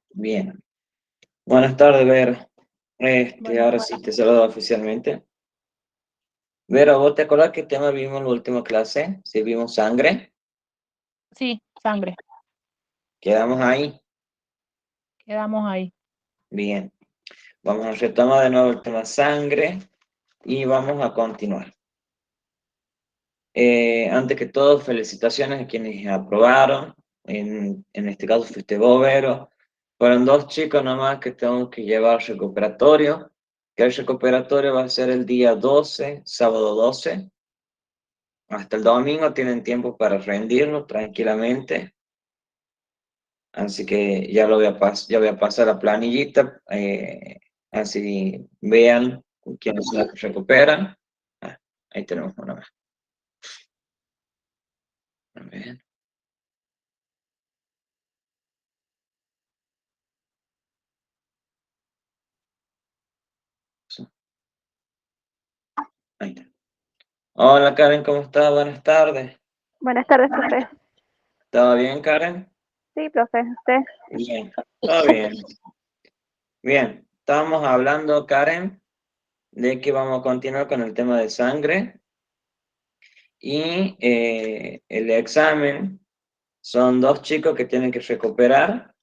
Bien. Buenas tardes, Vera. Buenas Ahora sí tardes. te saludo oficialmente. Vera, ¿vos te acordás qué tema vimos en la última clase? Si vimos sangre, Sí, sangre. quedamos ahí. Quedamos ahí. Bien. Vamos a retomar de nuevo el tema sangre y vamos a continuar. Antes que todo, felicitaciones a quienes aprobaron. En este caso fuiste vos, Vero. Fueron dos chicos nomás que tengo que llevar recuperatorio. Que el recuperatorio va a ser el día 12, sábado 12. Hasta el domingo tienen tiempo para rendirlo tranquilamente. Así que ya ya voy a pasar la planillita. Así vean quiénes se recuperan. Ah, ahí tenemos una más. A ver. Ahí está. Hola Karen, ¿cómo estás? Buenas tardes. Buenas tardes, profe. ¿Todo bien, Karen? Sí, profe, usted. Bien, todo bien. Bien, estábamos hablando, Karen, de que vamos a continuar con el tema de sangre y el examen son dos chicos que tienen que recuperar,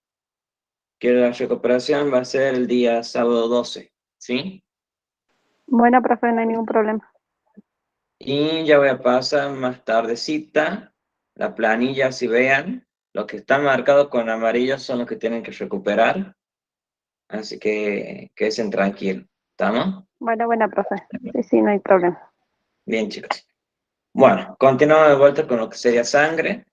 que la recuperación va a ser el día sábado 12, ¿sí? Bueno, profe, no hay ningún problema. Y ya voy a pasar más tardecita la planilla, si vean, los que están marcados con amarillo son los que tienen que recuperar, así que queden tranquilos, ¿estamos? Bueno, profe. Sí, no hay problema. Bien, chicos. Bueno, continuamos de vuelta con lo que sería sangre.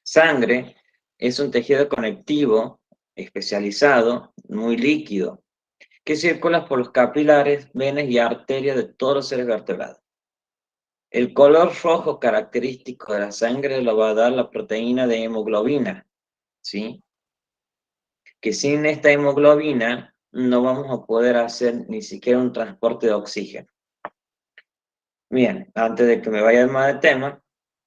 Sangre es un tejido conectivo especializado, muy líquido, que circula por los capilares, venas y arterias de todos los seres vertebrados. El color rojo característico de la sangre lo va a dar la proteína de hemoglobina, ¿sí? Que sin esta hemoglobina no vamos a poder hacer ni siquiera un transporte de oxígeno. Bien, antes de que me vaya más de tema,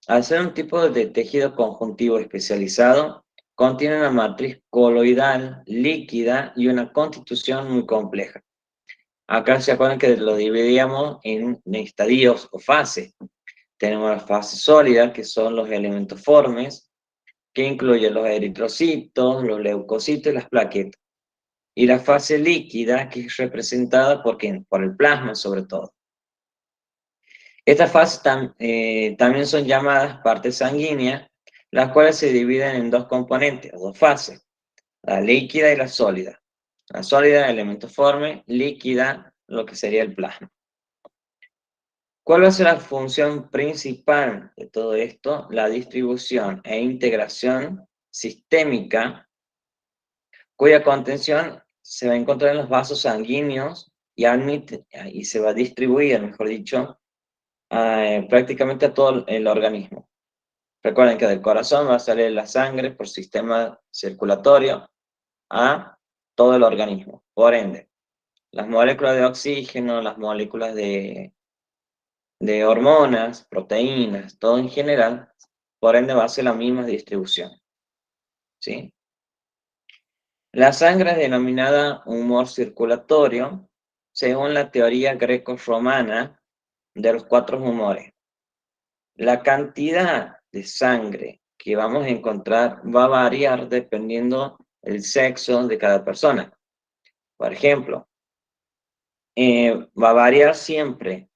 al ser un tipo de tejido conjuntivo especializado, contiene una matriz coloidal, líquida y una constitución muy compleja. Acá se acuerdan que lo dividíamos en estadios o fases. Tenemos la fase sólida, que son los elementos formes, que incluye los eritrocitos, los leucocitos y las plaquetas. Y la fase líquida, que es representada por el plasma sobre todo. Estas fases también son llamadas partes sanguíneas, las cuales se dividen en dos componentes, o dos fases, la líquida y la sólida. La sólida, elemento forme, líquida, lo que sería el plasma. ¿Cuál va a ser la función principal de todo esto? La distribución e integración sistémica, cuya contención se va a encontrar en los vasos sanguíneos y se va a distribuir, mejor dicho, prácticamente a todo el organismo. Recuerden que del corazón va a salir la sangre por sistema circulatorio a todo el organismo. Por ende, las moléculas de oxígeno, las moléculas de hormonas, proteínas, todo en general, por ende va a ser la misma distribución, ¿sí? La sangre es denominada humor circulatorio según la teoría greco-romana de los cuatro humores. La cantidad de sangre que vamos a encontrar va a variar dependiendo del sexo de cada persona. Por ejemplo, va a variar siempre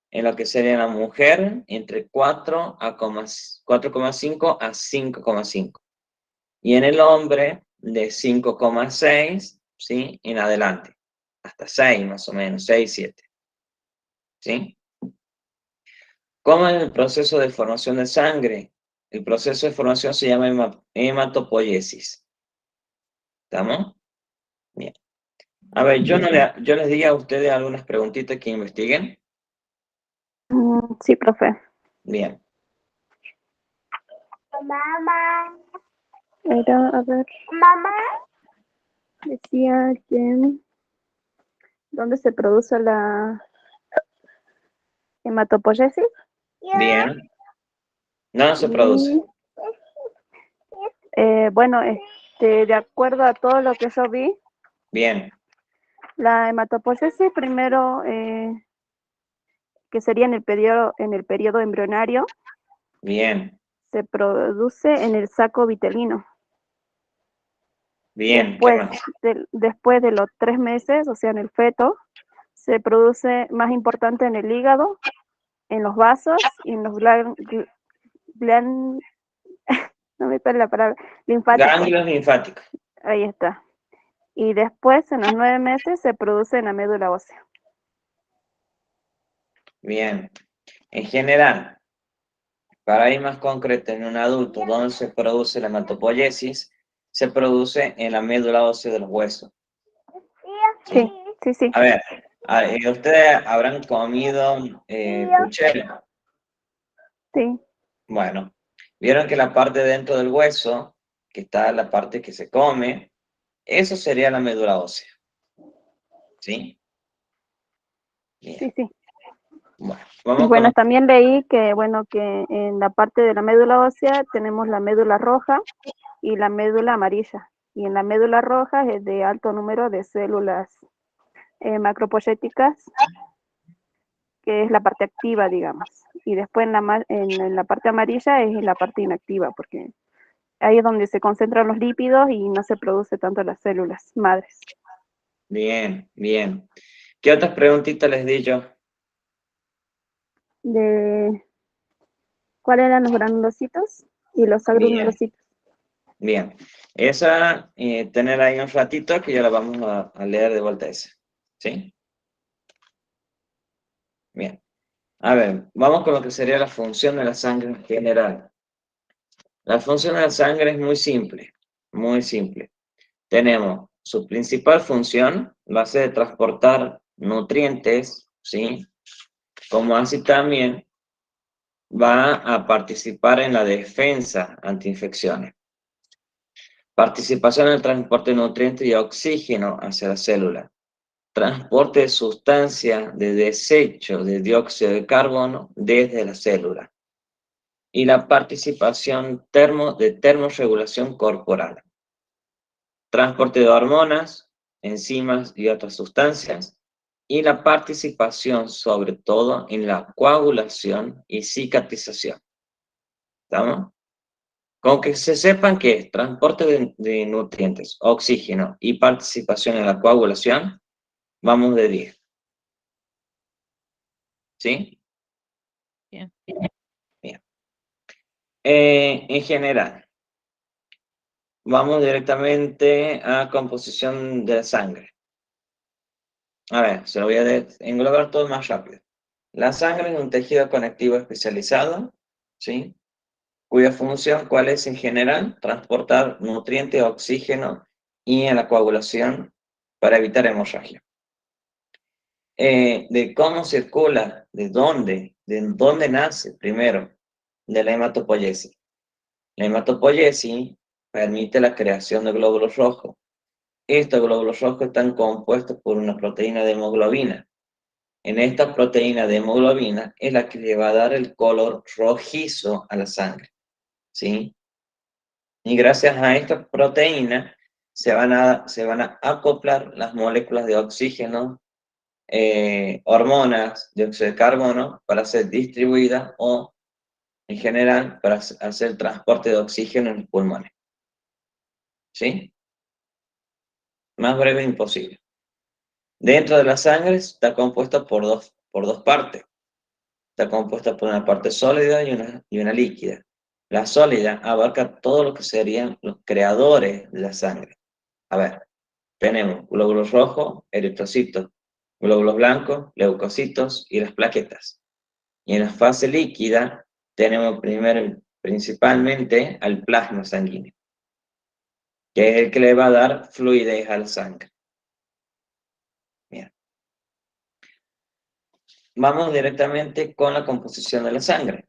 en lo que sería la mujer entre 4,5 a 5,5. Y en el hombre de 5,6, ¿sí? En adelante. Hasta 6 más o menos, 6, 7. ¿Sí? ¿Cómo es el proceso de formación de sangre? El proceso de formación se llama hematopoiesis. ¿Estamos? Bien. A ver, yo les di a ustedes algunas preguntitas que investiguen. Sí, profe. Bien. Mamá. Era, a ver. Mamá. Decía que... ¿Dónde se produce la hematopoiesis? Bien. No se produce. Bueno, De acuerdo a todo lo que yo vi, Bien, la hematopoiesis primero, que sería en el periodo embrionario, bien, se produce en el saco vitelino. bien. ¿Qué más? Después de los 3 meses, o sea, en el feto, se produce más importante en el hígado, en los vasos y en los no me sale la palabra, linfáticos. Ganglios linfáticos. Ahí está. Y después, en los 9 meses, se produce en la médula ósea. Bien. En general, para ir más concreto, en un adulto, ¿dónde se produce la hematopoiesis? Se produce en la médula ósea de los huesos. Sí, sí, sí. A ver, ustedes habrán comido puchero. Sí, Bueno, vieron que la parte dentro del hueso, que está la parte que se come, eso sería la médula ósea. ¿Sí? Bien. sí, sí. Bueno, Y vamos con bueno, los... también leí que, bueno, que en la parte de la médula ósea tenemos la médula roja y la médula amarilla. Y en la médula roja es de alto número de células macropoyéticas, que es la parte activa, digamos. Y después en la parte amarilla es la parte inactiva, porque ahí es donde se concentran los lípidos y no se produce tanto las células madres. Bien, bien. ¿Qué otras preguntitas les di yo? ¿Cuáles eran los granulocitos y los Bien, agranulocitos? bien. Esa, tener ahí un ratito que ya la vamos a leer de vuelta esa. ¿Sí? Bien. A ver, vamos con lo que sería la función de la sangre en general. La función de la sangre es muy simple, muy simple. Tenemos su principal función, va a ser transportar nutrientes, ¿sí? Como así también va a participar en la defensa antiinfecciones. Participación en el transporte de nutrientes y oxígeno hacia la célula. Transporte de sustancia de desecho de dióxido de carbono desde la célula. Y la participación de termorregulación corporal. Transporte de hormonas, enzimas y otras sustancias. Y la participación sobre todo en la coagulación y cicatrización. ¿Estamos? Con que se sepan que es transporte de nutrientes, oxígeno y participación en la coagulación, vamos de 10. ¿Sí? Bien. Bien. En general, vamos directamente a composición de la sangre. A ver, se lo voy a englobar todo más rápido. La sangre es un tejido conectivo especializado, ¿sí? Cuya función, ¿cuál es en general? Transportar nutrientes, oxígeno y en la coagulación para evitar hemorragia. De cómo circula, de dónde nace primero, de la hematopoiesis. La hematopoiesis permite la creación de glóbulos rojos. Estos glóbulos rojos están compuestos por una proteína de hemoglobina. En esta proteína de hemoglobina es la que le va a dar el color rojizo a la sangre, ¿sí? Y gracias a esta proteína se van a acoplar las moléculas de oxígeno, hormonas, dióxido de carbono, para ser distribuidas o, en general, para hacer el transporte de oxígeno en los pulmones. ¿Sí? Más breve imposible. Dentro de la sangre está compuesta por dos partes. Está compuesta por una parte sólida y una líquida. La sólida abarca todo lo que serían los creadores de la sangre. A ver, tenemos glóbulos rojos, eritrocitos, glóbulos blancos, leucocitos y las plaquetas. Y en la fase líquida tenemos principalmente al plasma sanguíneo, que es el que le va a dar fluidez a la sangre. Bien. Vamos directamente con la composición de la sangre.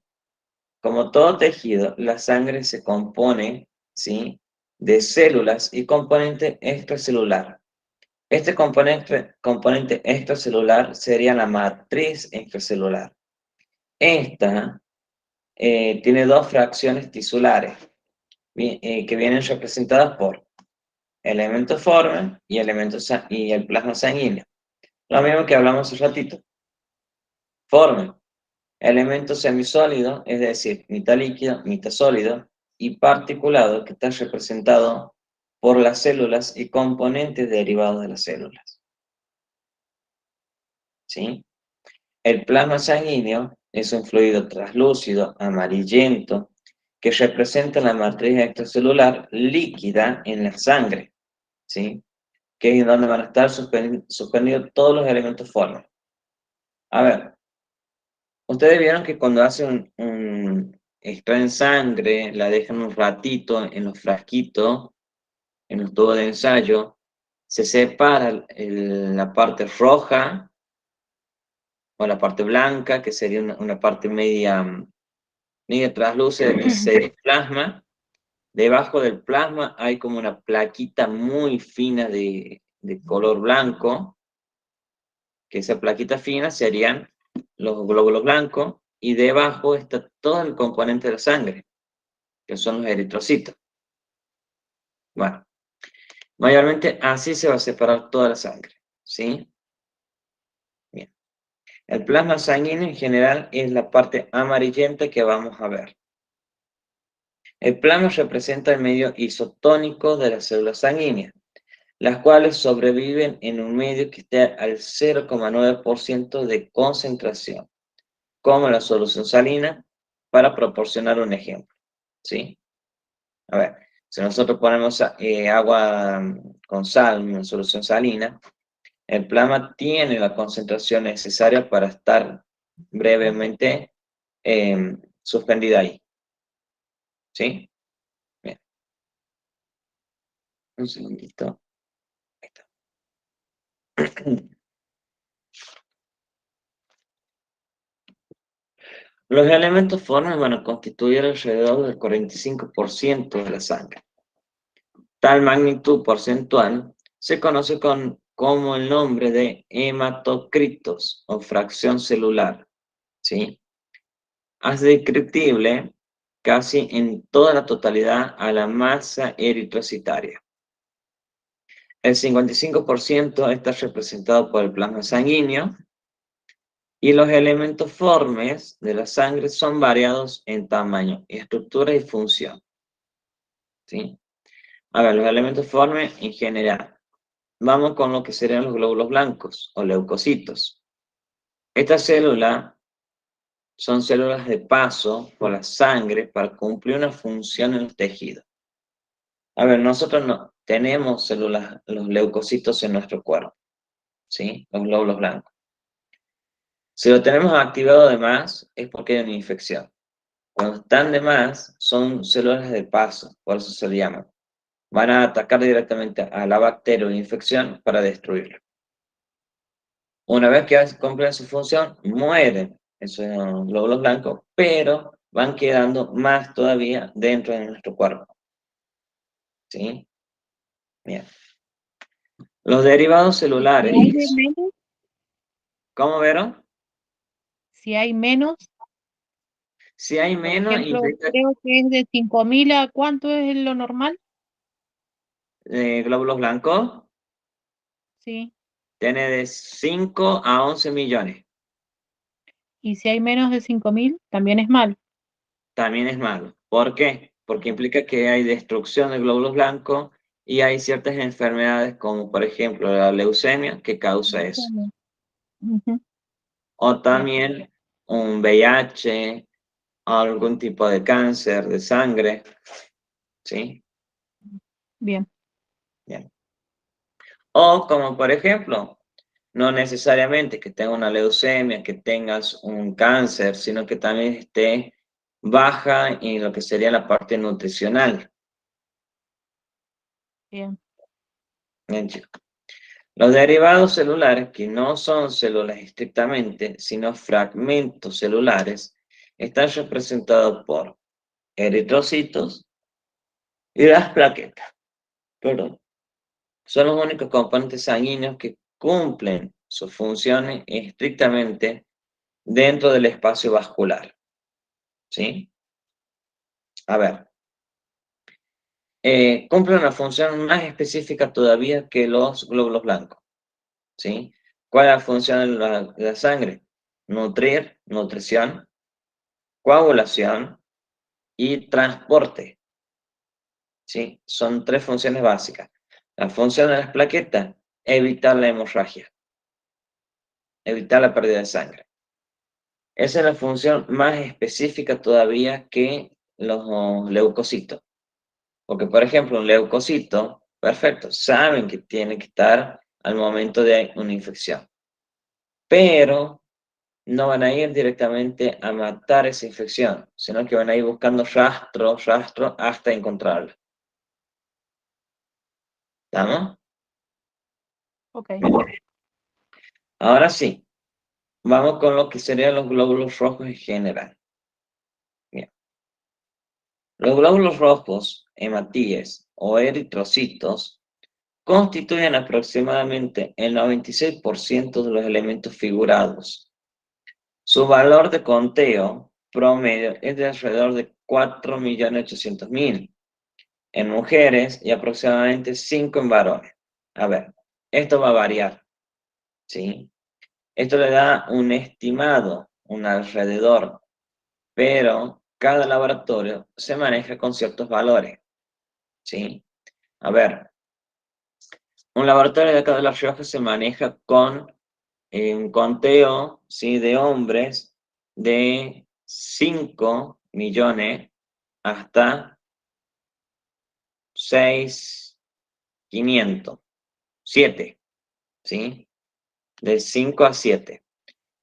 Como todo tejido, la sangre se compone, ¿sí?, de células y componente extracelular. Este componente extracelular sería la matriz extracelular. Esta tiene dos fracciones tisulares que vienen representadas por elementos formes y el plasma sanguíneo. Lo mismo que hablamos hace ratito. Forme, elemento semisólido, es decir, mitad líquido, mitad sólido, y particulado, que está representado por las células y componentes derivados de las células. ¿Sí? El plasma sanguíneo es un fluido translúcido, amarillento, que representa la matriz extracelular líquida en la sangre, ¿sí? Que es donde van a estar suspendidos todos los elementos formes. A ver, ustedes vieron que cuando hacen extraen sangre, la dejan un ratito en los frasquitos, en los tubos de ensayo, se separa la parte roja o la parte blanca, que sería una parte media translúcida, que sería plasma. Debajo del plasma hay como una plaquita muy fina de color blanco, que esa plaquita fina serían los glóbulos blancos, y debajo está todo el componente de la sangre, que son los eritrocitos. Bueno, mayormente así se va a separar toda la sangre, ¿sí? Bien. El plasma sanguíneo en general es la parte amarillenta que vamos a ver. El plasma representa el medio isotónico de las células sanguíneas, las cuales sobreviven en un medio que esté al 0,9% de concentración, como la solución salina, para proporcionar un ejemplo, ¿sí? A ver, si nosotros ponemos agua con sal en una solución salina, el plasma tiene la concentración necesaria para estar brevemente suspendida ahí, ¿sí? Bien, un segundito. Ahí está. Los elementos formes van a constituir alrededor del 45% de la sangre. Tal magnitud porcentual se conoce como el nombre de hematocritos o fracción celular, ¿sí? Es descriptible casi en toda la totalidad a la masa eritrocitaria. El 55% está representado por el plasma sanguíneo, y los elementos formes de la sangre son variados en tamaño, estructura y función, ¿sí? A ver, los elementos formes en general. Vamos con lo que serían los glóbulos blancos o leucocitos. Estas células son células de paso por la sangre para cumplir una función en los tejidos. A ver, nosotros no tenemos células, los leucocitos en nuestro cuerpo, ¿sí? Los glóbulos blancos. Si lo tenemos activado de más, es porque hay una infección. Cuando están de más, son células de paso, por eso se le llaman. Van a atacar directamente a la bacteria o la infección para destruirla. Una vez que cumplen su función, mueren esos glóbulos blancos, pero van quedando más todavía dentro de nuestro cuerpo. ¿Sí? Bien. Los derivados celulares. Si hay de menos, ¿Cómo, Vero? si hay menos, Si hay por menos, ejemplo, implica creo que es de 5.000 a ¿cuánto es lo normal? glóbulos blancos, Sí. tiene de 5 a 11 millones. Y si hay menos de 5.000, también es mal. También es malo. ¿Por qué? Porque implica que hay destrucción de glóbulos blancos y hay ciertas enfermedades como por ejemplo la leucemia que causa eso. Ujú. O también un VIH, algún tipo de cáncer de sangre, ¿sí? Bien. Bien. O como por ejemplo, no necesariamente que tengas una leucemia, que tengas un cáncer, sino que también esté baja en lo que sería la parte nutricional. Bien. Bien, chicos. Los derivados celulares, que no son células estrictamente, sino fragmentos celulares, están representados por eritrocitos y las plaquetas. Perdón. Son los únicos componentes sanguíneos que cumplen sus funciones estrictamente dentro del espacio vascular. ¿Sí? A ver. cumple una función más específica todavía que los glóbulos blancos, ¿sí? ¿Cuál es la función de la sangre? Nutrir, nutrición, coagulación y transporte, ¿sí? Son 3 funciones básicas. La función de las plaquetas, evitar la hemorragia, evitar la pérdida de sangre. Esa es la función más específica todavía que los leucocitos. Porque, por ejemplo, un leucocito, perfecto, saben que tiene que estar al momento de una infección. Pero no van a ir directamente a matar esa infección, sino que van a ir buscando rastro hasta encontrarla. ¿Estamos? Ok. Ahora sí, vamos con lo que serían los glóbulos rojos en general. Bien. Los glóbulos rojos, hematíes o eritrocitos, constituyen aproximadamente el 96% de los elementos figurados. Su valor de conteo promedio es de alrededor de 4.800.000 en mujeres y aproximadamente 5 en varones. A ver, esto va a variar, ¿sí? Esto le da un estimado, un alrededor, pero cada laboratorio se maneja con ciertos valores, ¿sí? A ver, un laboratorio de acá de La Rioja se maneja con un conteo, ¿sí?, de hombres de 5 millones hasta 6.500, 7, ¿sí? De 5 a 7,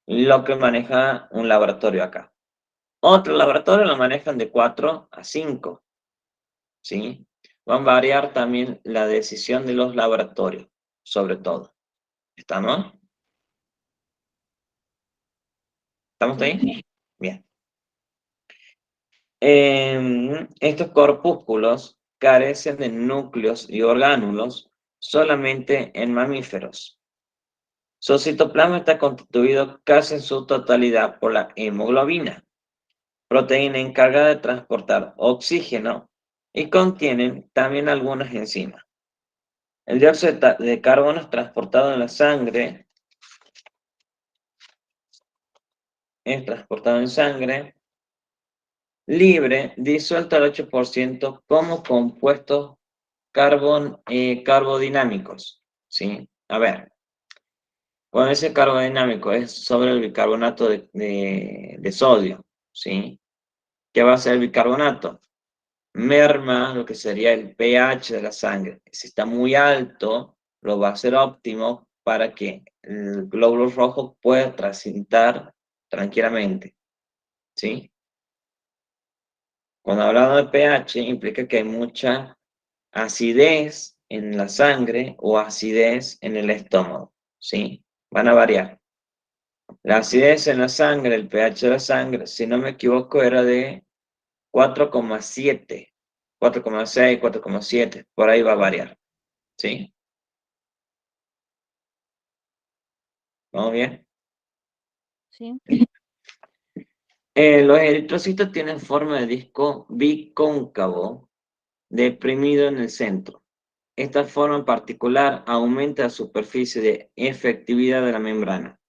lo que maneja un laboratorio acá. Otro laboratorio lo manejan de 4 a 5, ¿sí? Van a variar también la decisión de los laboratorios, sobre todo. ¿Estamos? ¿Estamos ahí? Bien. Estos corpúsculos carecen de núcleos y orgánulos solamente en mamíferos. Su citoplasma está constituido casi en su totalidad por la hemoglobina, proteína encargada de transportar oxígeno, y contienen también algunas enzimas. El dióxido de carbono es transportado en la sangre, libre, disuelto al 8% como compuestos carbodinámicos, ¿sí? A ver, cuando ese carbodinámico es sobre el bicarbonato de sodio, ¿sí? ¿Qué va a hacer el bicarbonato? Merma lo que sería el pH de la sangre. Si está muy alto, lo va a hacer óptimo para que el glóbulo rojo pueda transitar tranquilamente, ¿sí? Cuando hablamos de pH, implica que hay mucha acidez en la sangre o acidez en el estómago, ¿sí? Van a variar. La acidez en la sangre, el pH de la sangre, si no me equivoco, era de 4,7, 4,6, 4,7, por ahí va a variar, ¿sí? ¿Vamos bien? Sí. Los eritrocitos tienen forma de disco bicóncavo, deprimido en el centro. Esta forma en particular aumenta la superficie de efectividad de la membrana.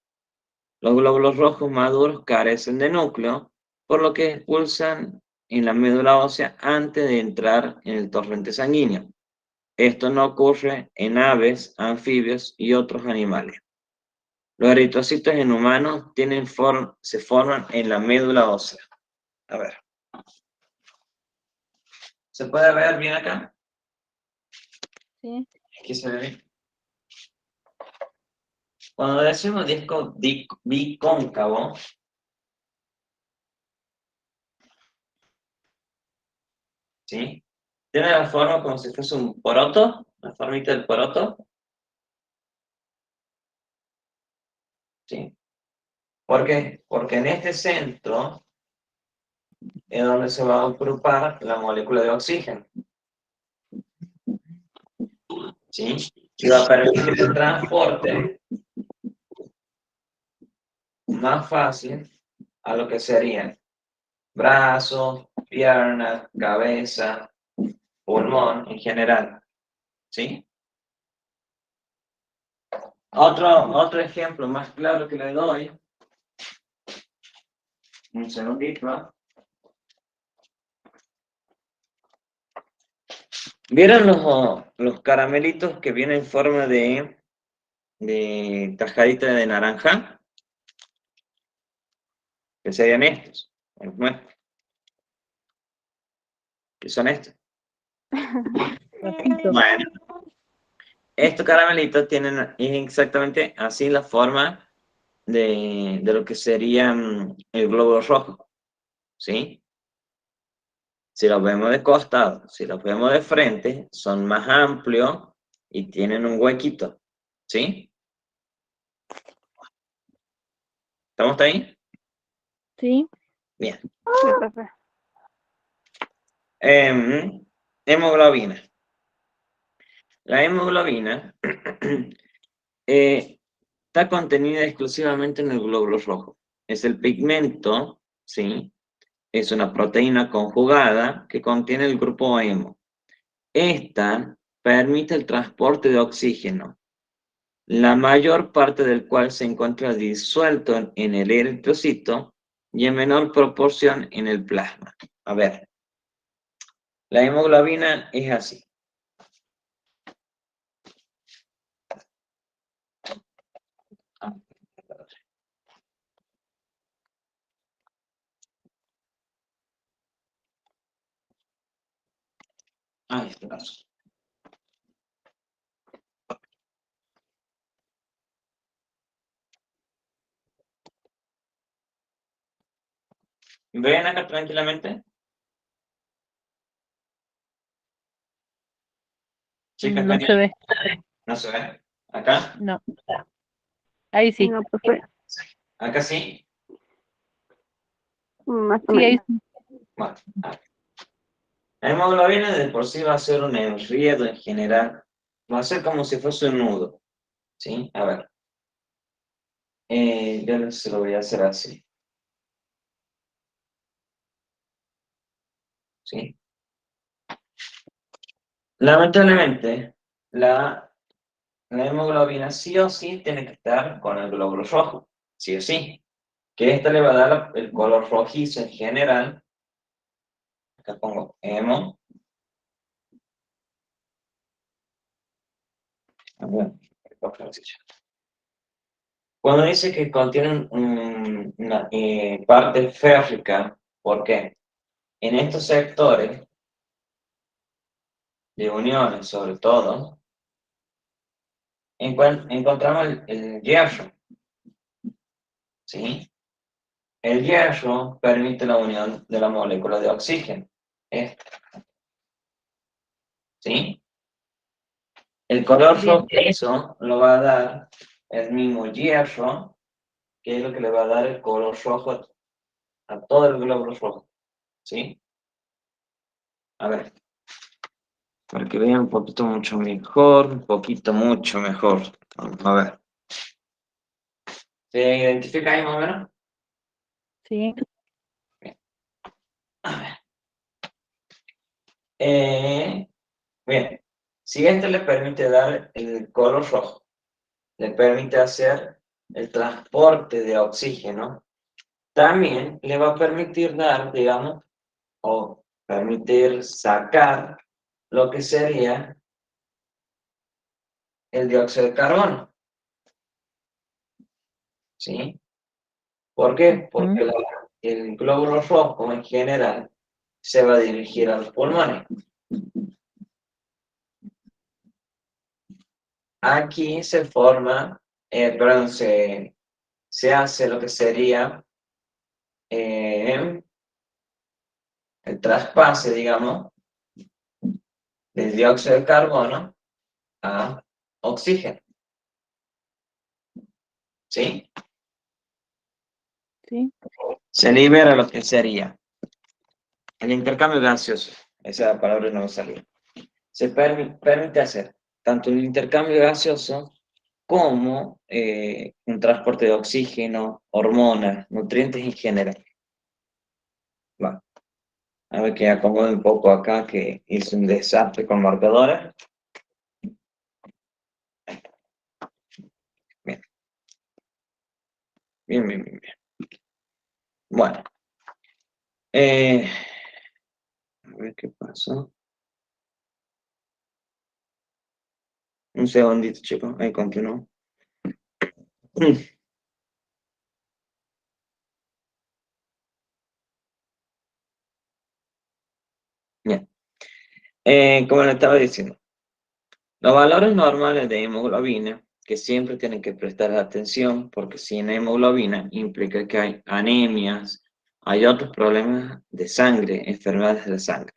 Los glóbulos rojos maduros carecen de núcleo, por lo que expulsan en la médula ósea antes de entrar en el torrente sanguíneo. Esto no ocurre en aves, anfibios y otros animales. Los eritrocitos en humanos se forman en la médula ósea. A ver. ¿Se puede ver bien acá? Sí. Aquí se ve bien. Cuando decimos disco bicóncavo, ¿sí? Tiene la forma como si fuese un poroto, la formita del poroto, ¿sí? ¿Por qué? Porque en este centro es donde se va a agrupar la molécula de oxígeno, ¿sí? Y va a permitir el transporte más fácil a lo que serían brazos, piernas, cabeza, pulmón en general, ¿sí? Otro ejemplo más claro que le doy, un segundito. ¿Vieron los caramelitos que vienen en forma de tajadita de naranja? Que serían estos. Bueno, ¿qué son estos? Papito. Bueno, estos caramelitos tienen exactamente así la forma de lo que sería el globo rojo, ¿sí? Si los vemos de costado, si los vemos de frente, son más amplios y tienen un huequito, ¿sí? ¿Estamos ahí? Sí. Bien. Sí, profe. Hemoglobina. La hemoglobina está contenida exclusivamente en el glóbulo rojo. Es el pigmento, ¿sí? Es una proteína conjugada que contiene el grupo hemo. Esta permite el transporte de oxígeno, la mayor parte del cual se encuentra disuelto en el eritrocito y en menor proporción en el plasma. A ver, la hemoglobina es así. Este caso. ¿Ven acá tranquilamente? Chicas, No se ve. no se ve. ¿Acá? No. Ahí sí. No, profe, ¿Acá sí? más o Sí, ahí menos. sí. Bueno, a ver. La hemoglobina de por sí va a ser un enredo en general. Va a ser como si fuese un nudo. ¿Sí? A ver. Yo se lo voy a hacer así. ¿Sí? Lamentablemente, la hemoglobina sí o sí tiene que estar con el glóbulo rojo. Sí o sí. Que esta le va a dar el color rojizo en general. Acá pongo hemo. Bueno, cuando dice que contienen una parte férrica, ¿por qué? En estos sectores de uniones, sobre todo, encontramos el hierro, ¿sí? El hierro permite la unión de la molécula de oxígeno, esta, ¿sí? El color Bien. rojizo lo va a dar el mismo hierro, que es lo que le va a dar el color rojo a todo el glóbulo rojo, ¿sí? A ver, para que vean un poquito mucho mejor, un poquito mucho mejor. Vamos a ver. ¿Se identifica ahí más o menos? Sí. A ver. Bien, si este le permite dar el color rojo, le permite hacer el transporte de oxígeno, también le va a permitir dar, digamos, o permitir sacar lo que sería el dióxido de carbono, ¿sí? ¿Por qué? Porque el glóbulo rojo en general se va a dirigir a los pulmones. Aquí se forma, perdón, se hace lo que sería el traspase, digamos, del dióxido de carbono a oxígeno, ¿sí? Sí. Se libera lo que sería el intercambio gaseoso, esa palabra no me salió. Se permite hacer tanto el intercambio gaseoso como un transporte de oxígeno, hormonas, nutrientes en general. Va. A ver que acomode un poco acá, que hice un desastre con marcadores. Bien. Bien, bien, bien, bien. Bueno. A ver qué pasó. Un segundito, chicos. Ahí continúo. Bien. Como le estaba diciendo, los valores normales de hemoglobina, que siempre tienen que prestar atención, porque sin hemoglobina implica que hay anemias, hay otros problemas de sangre, enfermedades de la sangre.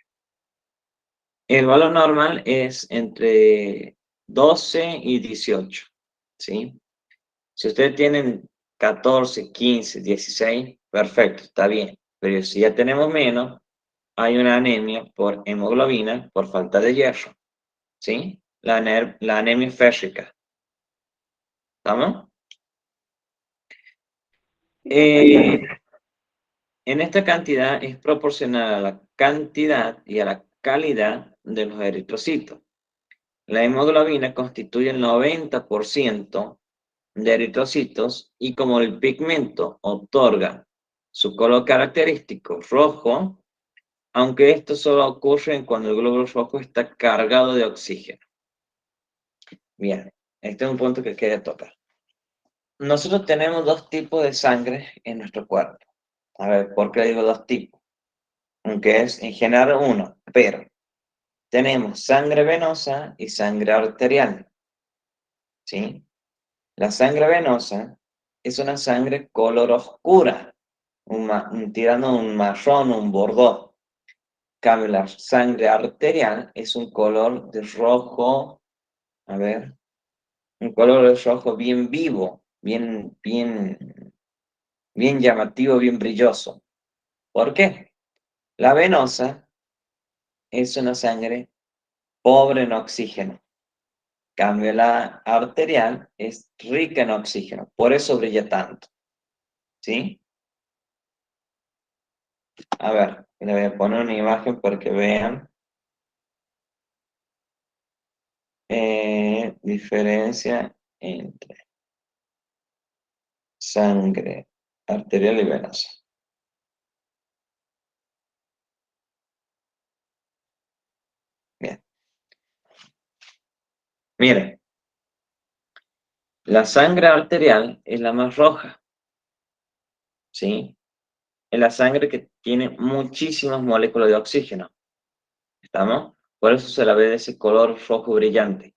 El valor normal es entre 12 y 18, ¿sí? Si ustedes tienen 14, 15, 16, perfecto, está bien. Pero si ya tenemos menos, hay una anemia por hemoglobina por falta de hierro, ¿sí? La anemia férrica, ¿estamos? Sí, profe. En esta cantidad es proporcional a la cantidad y a la calidad de los eritrocitos. La hemoglobina constituye el 90% de eritrocitos y como el pigmento otorga su color característico rojo, aunque esto solo ocurre cuando el glóbulo rojo está cargado de oxígeno. Bien, este es un punto que quería tocar. Nosotros tenemos dos tipos de sangre en nuestro cuerpo. A ver, ¿por qué digo dos tipos? Aunque es en general uno, pero tenemos sangre venosa y sangre arterial, ¿sí? La sangre venosa es una sangre color oscura, tirando un marrón, un bordó. En cambio, la sangre arterial es un color de rojo, a ver, un color de rojo bien vivo, bien llamativo, bien brilloso. ¿Por qué? La venosa es una sangre pobre en oxígeno. En cambio, la arterial es rica en oxígeno, por eso brilla tanto, ¿sí? A ver, le voy a poner una imagen para que vean diferencia entre sangre arterial y venosa. Bien, miren, la sangre arterial es la más roja, ¿sí? Es la sangre que tiene muchísimas moléculas de oxígeno, ¿estamos? Por eso se la ve de ese color rojo brillante.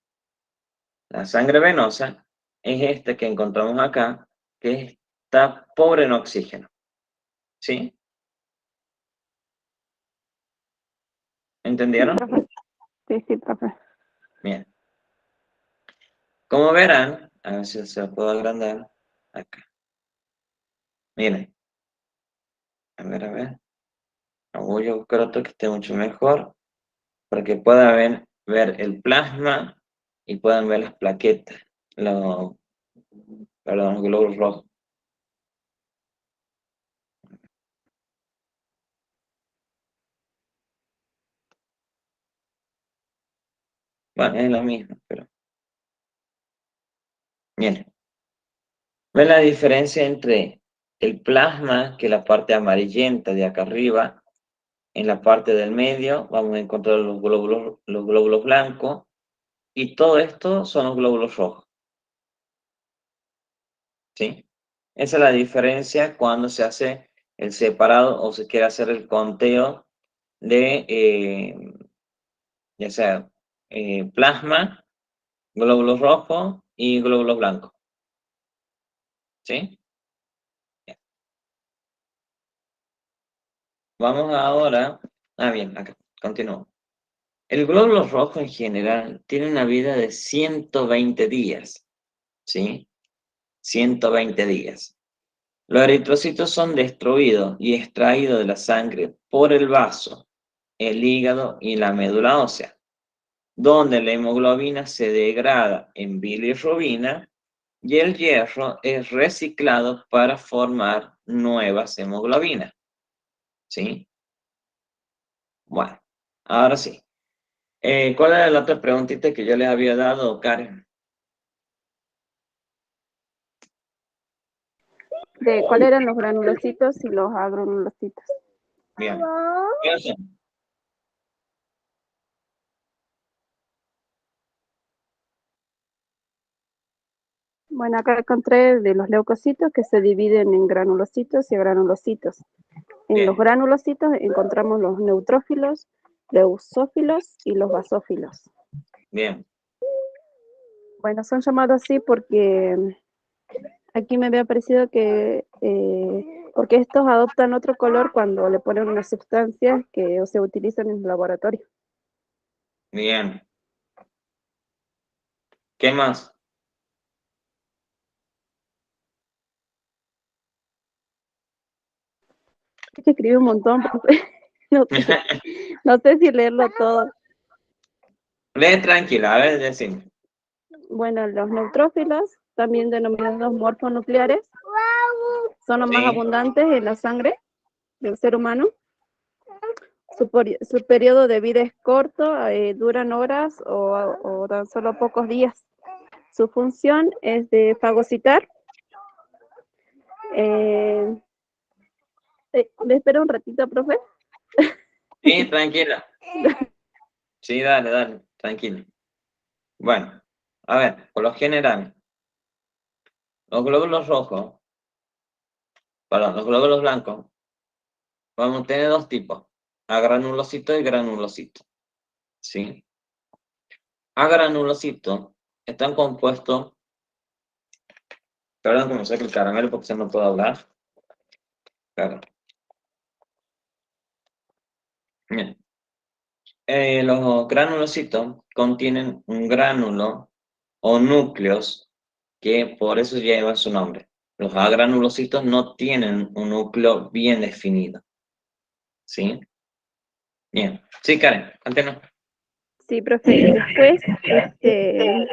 La sangre venosa es esta que encontramos acá, que está pobre en oxígeno, ¿sí? Sí, ¿Entendieron? profe. Sí, sí, profe. Bien. Como verán, a ver si se lo puedo agrandar acá. Miren, a ver. Voy a buscar otro que esté mucho mejor para que puedan ver el plasma y puedan ver las plaquetas, los, perdón, los glóbulos rojos. Bueno, es lo mismo, pero miren. ¿Ven la diferencia entre el plasma, que es la parte amarillenta de acá arriba? En la parte del medio vamos a encontrar los glóbulos blancos y todo esto son los glóbulos rojos, ¿sí? Esa es la diferencia cuando se hace el separado o se quiere hacer el conteo de, ya sea plasma, glóbulos rojos y glóbulos blancos, ¿sí? Vamos ahora, bien, acá, continúo. El glóbulo rojo en general tiene una vida de 120 días, ¿sí? 120 días. Los eritrocitos son destruidos y extraídos de la sangre por el vaso, el hígado y la médula ósea, donde la hemoglobina se degrada en bilirrubina y el hierro es reciclado para formar nuevas hemoglobinas, ¿sí? Bueno, ahora sí. ¿Cuál era la otra preguntita que yo les había dado, Karen? De cuáles eran los granulocitos y los agranulocitos. Bien. ¿Qué hacen? Bueno, acá encontré de los leucocitos que se dividen en granulocitos y agranulocitos. En los Bien. granulocitos encontramos los neutrófilos, eosófilos y los basófilos. Bien. Bueno, son llamados así porque aquí me había parecido que porque estos adoptan otro color cuando le ponen una sustancia que se utilizan en el laboratorio. Bien. ¿Qué más? Es que escribí un montón, profe. No sé si leerlo todo. Lee tranquila, a ver, decime. Bueno, los neutrófilos, también denominados morfonucleares, son los más Sí. abundantes en la sangre del ser humano. Su periodo de vida es corto, duran horas o tan solo pocos días. Su función es de fagocitar. ¿Me espera un ratito, profe? Sí, tranquila. Sí, dale, dale, tranquilo. Bueno, a ver, por lo general, los glóbulos rojos, perdón, los glóbulos blancos, vamos a tener dos tipos, agranulocito y granulocito. ¿Sí? Agranulocito están compuestos, perdón que me saque el caramelo porque se no puedo hablar. Claro. Bien. Los granulocitos contienen un gránulo o núcleos que por eso llevan su nombre. Los agranulocitos no tienen un núcleo bien definido. ¿Sí? Bien. Sí, Karen, continúa. Sí, profe. Y después, que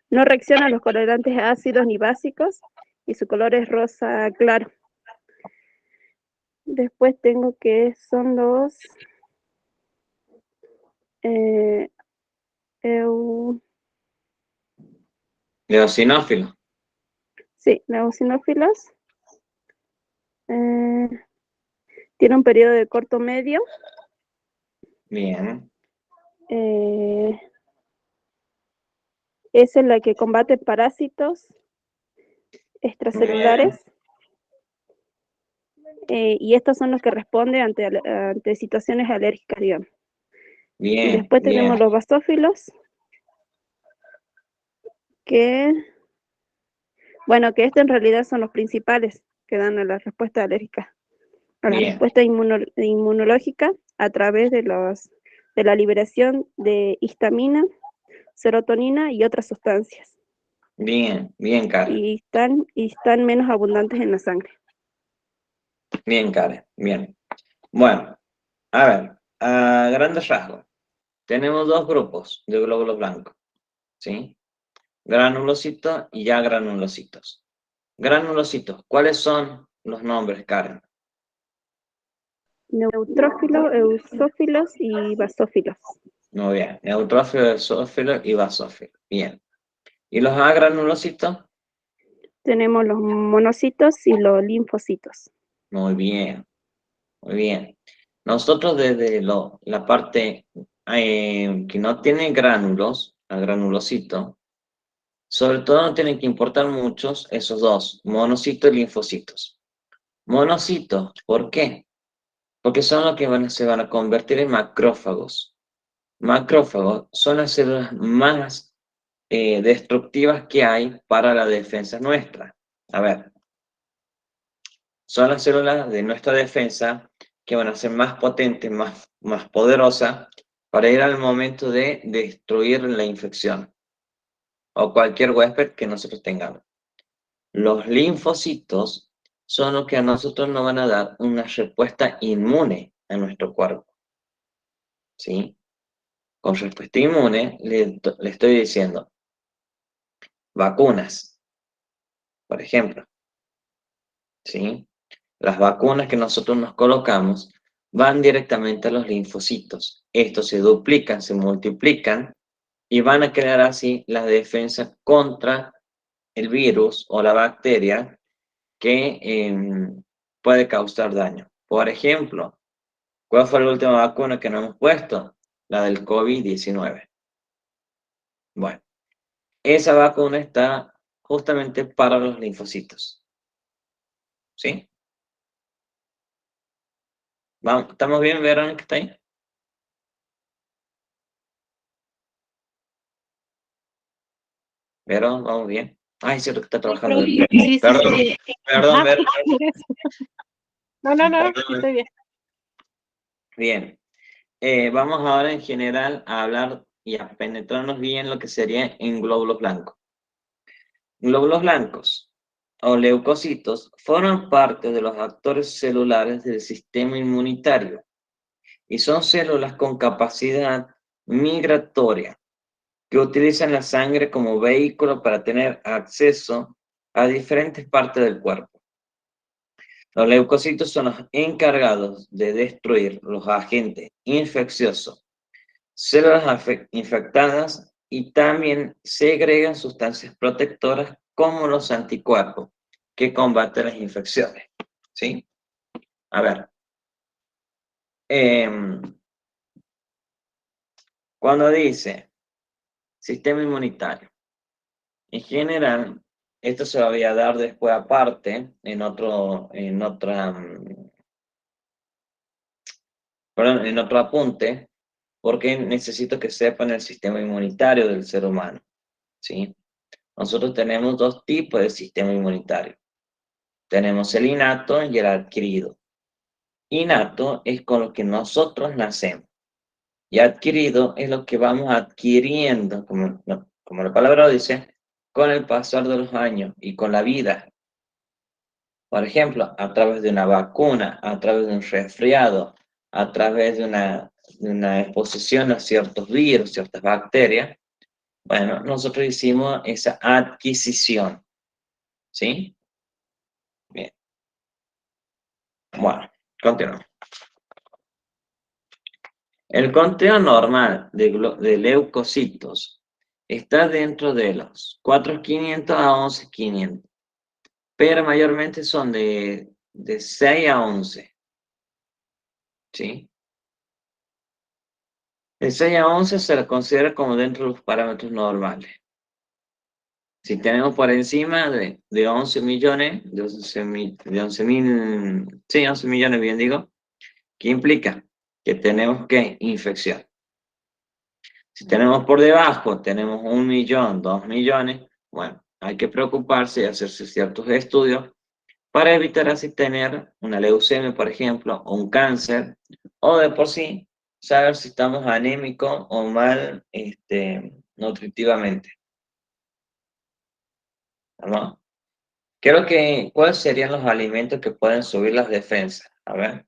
no reacciona a los colorantes ácidos ni básicos y su color es rosa claro. Después tengo que son los eh, Eosinófilo. sí, eosinófilos. Tiene un periodo de corto medio. Bien. Es en la que combate parásitos extracelulares. Y estos son los que responden ante situaciones alérgicas, digamos. Bien, Después bien, tenemos los basófilos, que estos en realidad son los principales que dan a la respuesta alérgica, a la bien, respuesta inmunológica a través de la liberación de histamina, serotonina y otras sustancias. bien, bien, Karen. Y están menos abundantes en la sangre. Bien, Karen, bien. Bueno, a ver, a grandes rasgos. Tenemos dos grupos de glóbulos blancos, ¿sí? Granulocitos y agranulocitos. Granulocitos, ¿cuáles son los nombres, Karen? Neutrófilos, eosófilos y basófilos. Muy bien, neutrófilo, exófilo y basófilo. Bien. ¿Y los agranulocitos? Tenemos los monocitos y los linfocitos. Muy bien, muy bien. Nosotros desde la parte que no tiene gránulos, al granulocito, sobre todo no tienen que importar muchos esos dos, monocitos y linfocitos. Monocitos, ¿por qué? Porque son los que se van a convertir en macrófagos. Macrófagos son las células más destructivas que hay para la defensa nuestra. A ver, son las células de nuestra defensa que van a ser más potentes, más poderosas para ir al momento de destruir la infección o cualquier huésped que nosotros tengamos. Los linfocitos son los que a nosotros nos van a dar una respuesta inmune a nuestro cuerpo. ¿Sí? Con respuesta inmune le estoy diciendo vacunas, por ejemplo. ¿sí? Las vacunas que nosotros nos colocamos van directamente a los linfocitos. Estos se duplican, se multiplican y van a crear así la defensa contra el virus o la bacteria que puede causar daño. Por ejemplo, ¿cuál fue la última vacuna que nos hemos puesto? La del COVID-19. Bueno, esa vacuna está justamente para los linfocitos. ¿Sí? Vamos, ¿estamos bien, Verónica? ¿Está ahí? Verón, vamos bien. Ay, cierto que está trabajando. Sí, Perdón, sí. perdón, Ah, Vero. no, estoy bien. Bien. Vamos ahora en general a hablar y a penetrarnos bien lo que sería en glóbulos blancos. Glóbulos blancos o leucocitos forman parte de los actores celulares del sistema inmunitario y son células con capacidad migratoria que utilizan la sangre como vehículo para tener acceso a diferentes partes del cuerpo. Los leucocitos son los encargados de destruir los agentes infecciosos, células infectadas y también segregan sustancias protectoras como los anticuerpos que combaten las infecciones. ¿Sí? A ver. Cuando dice sistema inmunitario, en general, esto se lo voy a dar después aparte, en otro apunte, porque necesito que sepan el sistema inmunitario del ser humano, ¿sí? Nosotros tenemos dos tipos de sistema inmunitario. Tenemos el innato y el adquirido. Innato es con lo que nosotros nacemos. Y adquirido es lo que vamos adquiriendo, como la palabra lo dice, con el pasar de los años y con la vida. Por ejemplo, a través de una vacuna, a través de un resfriado, a través de una exposición a ciertos virus, ciertas bacterias. Bueno, nosotros hicimos esa adquisición. ¿Sí? Bien. Bueno, continuamos. El conteo normal de leucocitos está dentro de los 4.500 a 11.500, pero mayormente son de 6 a 11. ¿Sí? De 6 a 11 se la considera como dentro de los parámetros normales. Si tenemos por encima de 11 millones, de 11 mil, sí, 11 millones, bien digo, ¿qué implica? Que tenemos que infección. Si tenemos por debajo, tenemos 1 millón, 2 millones, bueno, hay que preocuparse y hacerse ciertos estudios para evitar así tener una leucemia, por ejemplo, o un cáncer, o de por sí saber si estamos anémicos o mal nutritivamente. ¿No? Creo que, ¿cuáles serían los alimentos que pueden subir las defensas? A ver.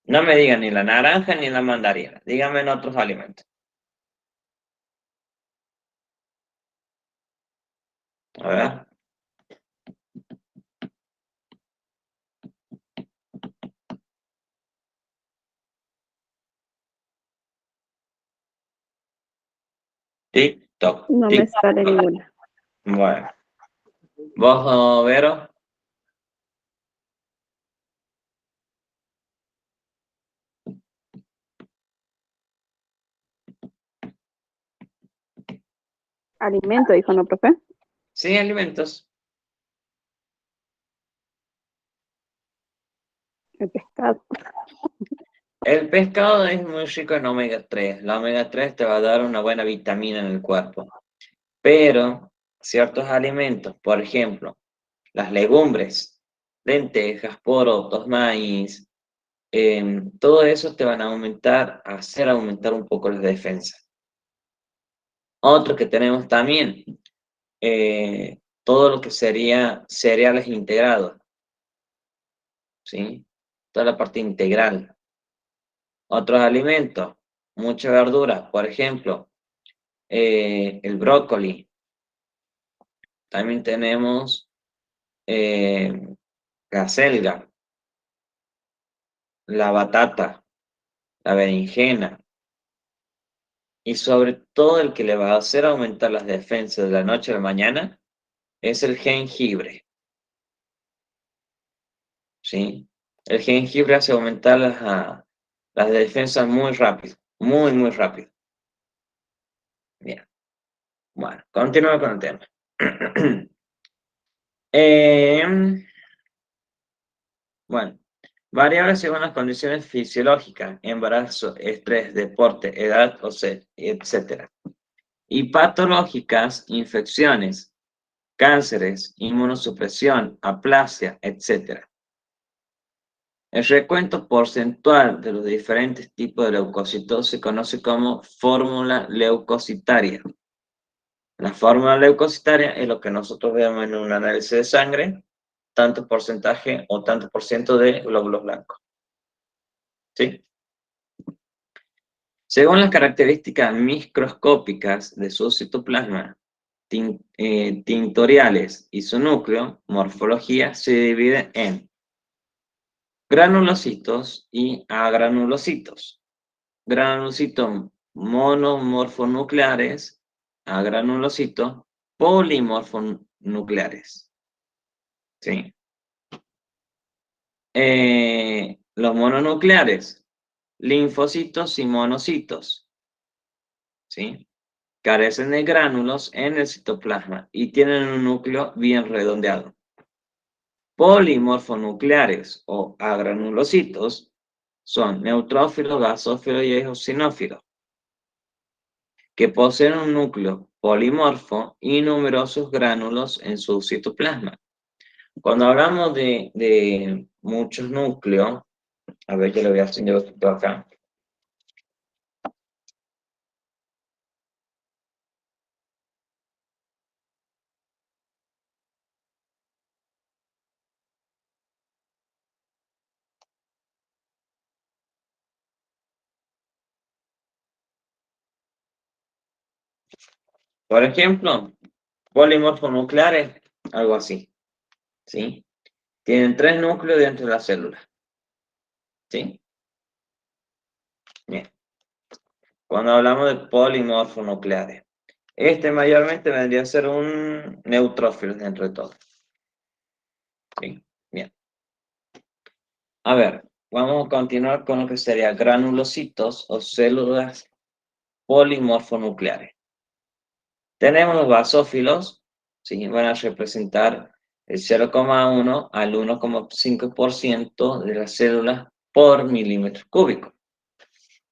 No me digan ni la naranja ni la mandarina. Díganme en otros alimentos. A ver. TikTok. No me sale ninguna. Bueno. ¿Vos, Vero? Alimento, dijo, ¿no, profe? Sí, alimentos. El pescado. El pescado es muy rico en omega 3. La omega 3 te va a dar una buena vitamina en el cuerpo. Pero ciertos alimentos, por ejemplo, las legumbres, lentejas, porotos, maíz, todo eso te van a hacer aumentar un poco las defensas. Otro que tenemos también, todo lo que sería cereales integrados, ¿sí? Toda la parte integral. Otros alimentos, mucha verdura, por ejemplo, el brócoli. También tenemos la selga, la batata, la berenjena, y sobre todo el que le va a hacer aumentar las defensas de la noche a la mañana es el jengibre, ¿sí? El jengibre hace aumentar las defensas muy rápido, muy, muy rápido. Bien, bueno, continúo con el tema. Bueno, variables según las condiciones fisiológicas, embarazo, estrés, deporte, edad, etc. Y patológicas, infecciones, cánceres, inmunosupresión, aplasia, etc. El recuento porcentual de los diferentes tipos de leucocitos se conoce como fórmula leucocitaria. La fórmula leucocitaria es lo que nosotros vemos en un análisis de sangre, tanto porcentaje o tanto por ciento de glóbulos blancos. ¿Sí? Según las características microscópicas de su citoplasma, tintoriales y su núcleo, morfología se divide en granulocitos y agranulocitos. Granulocitos monomorfonucleares, agranulocitos polimorfonucleares. ¿Sí? Los mononucleares, linfocitos y monocitos. ¿Sí? Carecen de gránulos en el citoplasma y tienen un núcleo bien redondeado. Polimorfonucleares o agranulocitos son neutrófilos, basófilos y eosinófilos, que poseen un núcleo polimorfo y numerosos gránulos en su citoplasma. Cuando hablamos de muchos núcleos, a ver, yo le voy a hacer esto acá. Por ejemplo, polimorfonucleares, algo así, ¿sí? Tienen 3 núcleos dentro de la célula, ¿sí? Bien. Cuando hablamos de polimorfonucleares, este mayormente vendría a ser un neutrófilo dentro de todo, ¿sí? Bien. A ver, vamos a continuar con lo que sería granulocitos o células polimorfonucleares. Tenemos los basófilos, ¿sí? Van a representar el 0,1 al 1,5% de las células por milímetro cúbico.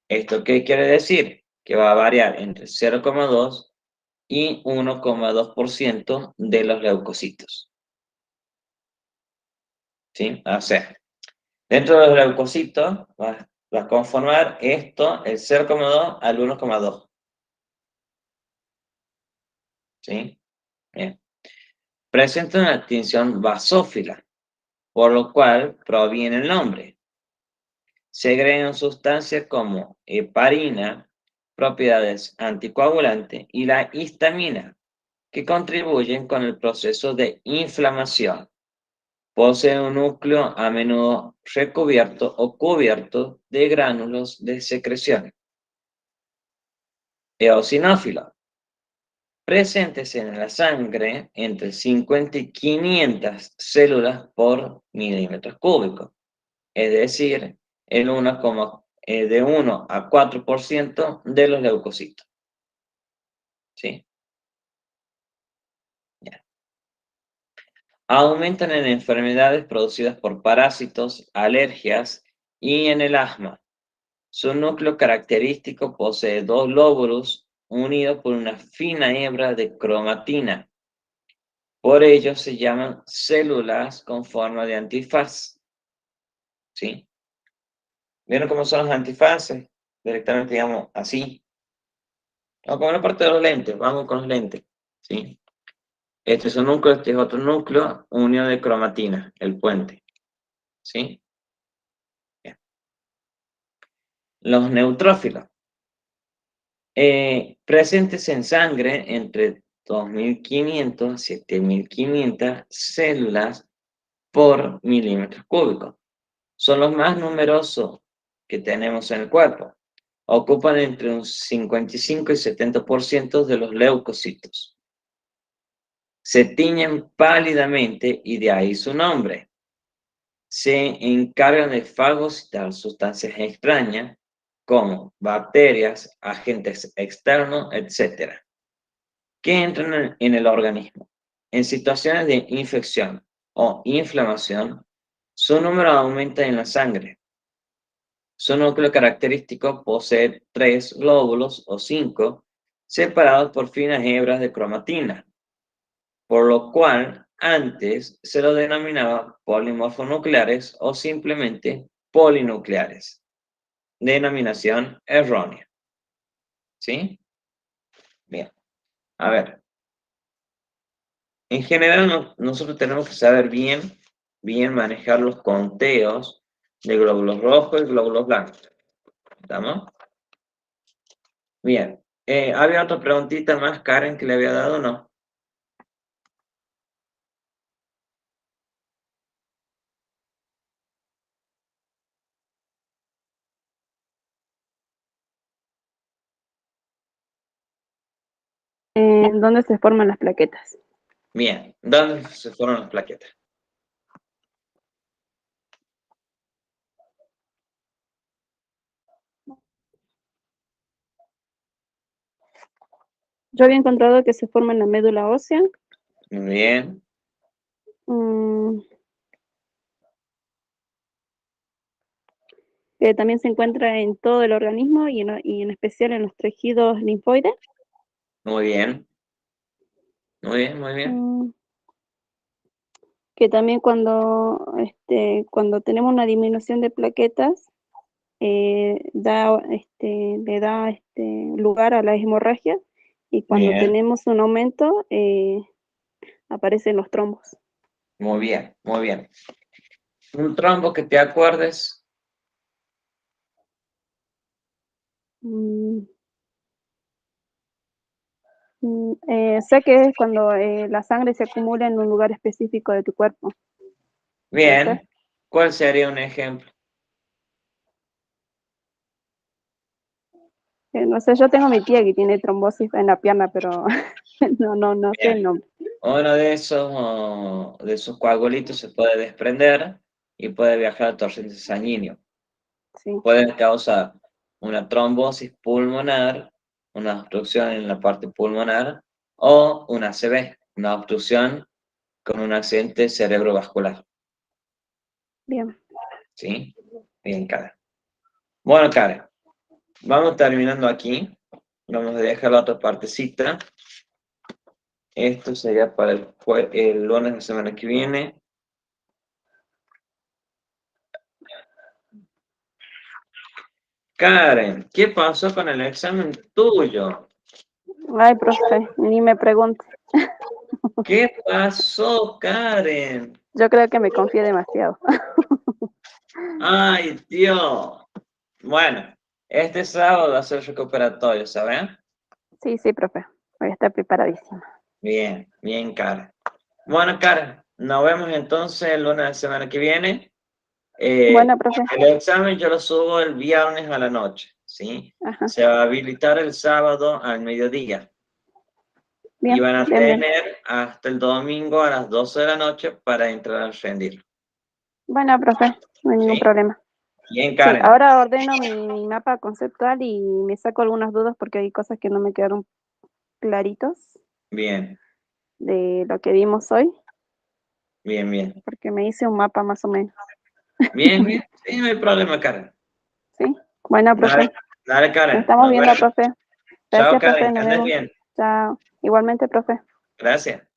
¿Esto qué quiere decir? Que va a variar entre 0,2 y 1,2% de los leucocitos. ¿Sí? O sea, dentro de los leucocitos va a conformar esto el 0,2 al 1,2. ¿Sí? Bien. Presenta una tinción basófila, por lo cual proviene el nombre. Segregan sustancias como heparina, propiedades anticoagulantes, y la histamina, que contribuyen con el proceso de inflamación. Posee un núcleo a menudo recubierto o cubierto de gránulos de secreción. Eosinófilo. Presentes en la sangre entre 50 y 500 células por milímetro cúbico. Es decir, de 1 a 4% de los leucocitos. ¿Sí? Ya. Aumentan en enfermedades producidas por parásitos, alergias y en el asma. Su núcleo característico posee 2 lóbulos unidos por una fina hebra de cromatina. Por ello se llaman células con forma de antifaz. ¿Sí? ¿Vieron cómo son los antifaces? Directamente, digamos, así. O como la parte de los lentes, vamos con los lentes. ¿Sí? Este es un núcleo, este es otro núcleo, unión de cromatina, el puente. ¿Sí? Bien. Los neutrófilos. Presentes en sangre entre 2.500 a 7.500 células por milímetros cúbicos. Son los más numerosos que tenemos en el cuerpo. Ocupan entre un 55 y 70% de los leucocitos. Se tiñen pálidamente y de ahí su nombre. Se encargan de fagocitar sustancias extrañas como bacterias, agentes externos, etc., que entran en el organismo. En situaciones de infección o inflamación, su número aumenta en la sangre. Su núcleo característico posee 3 lóbulos o 5, separados por finas hebras de cromatina, por lo cual antes se lo denominaba polimorfonucleares o simplemente polinucleares. Denominación errónea. ¿Sí? Bien. A ver. En general, nosotros tenemos que saber bien manejar los conteos de glóbulos rojos y glóbulos blancos. ¿Estamos? Bien. ¿Había otra preguntita más, Karen, que le había dado o no? ¿Dónde se forman las plaquetas? Bien. ¿Dónde se forman las plaquetas? Yo había encontrado que se forma en la médula ósea. Muy bien. Que también se encuentra en todo el organismo y en especial en los tejidos linfoides. Muy bien. Muy bien, muy bien. Que también cuando tenemos una disminución de plaquetas, le da lugar a la hemorragia, y cuando Bien. tenemos un aumento, aparecen los trombos. Muy bien, muy bien. Un trombo que te acuerdes. Sé que es cuando la sangre se acumula en un lugar específico de tu cuerpo. Bien. ¿Cuál sería un ejemplo? No sé, yo tengo mi tía que tiene trombosis en la pierna, pero no sé el nombre. Uno de esos coagulitos se puede desprender y puede viajar al torrente sanguíneo. Sí. Puede causar una trombosis pulmonar, una obstrucción en la parte pulmonar, o una ACV, una obstrucción con un accidente cerebrovascular. Bien. ¿Sí? Bien, Karen. Bueno, Karen, vamos terminando aquí. Vamos a dejar la otra partecita. Esto sería para el lunes de la semana que viene. Karen, ¿qué pasó con el examen tuyo? Ay, profe, ni me pregunte. ¿Qué pasó, Karen? Yo creo que me confié demasiado. Ay, Dios. Bueno, este sábado va a ser recuperatorio, ¿sabes? Sí, profe. Voy a estar preparadísima. Bien, bien, Karen. Bueno, Karen, nos vemos entonces el lunes de la semana que viene. Bueno, profe. El examen yo lo subo el viernes a la noche, ¿sí? Ajá. Se va a habilitar el sábado al mediodía. Bien, Y van a bien. tener hasta el domingo a las 12 de la noche para entrar a rendir. Bueno, profe, no hay ningún ¿Sí? problema. Bien, Sí, Karen. ahora ordeno mi mapa conceptual y me saco algunas dudas porque hay cosas que no me quedaron claritos Bien, de lo que vimos hoy, bien, bien. porque me hice un mapa más o menos. Bien, bien. Sí, no hay problema, Karen. ¿Sí? Bueno, Dale, profe, dale, nos Karen. estamos Nos viendo, vemos. profe. Chao, Gracias, Karen. profe, Que nos andes vemos. bien. Chao. Igualmente, profe. Gracias.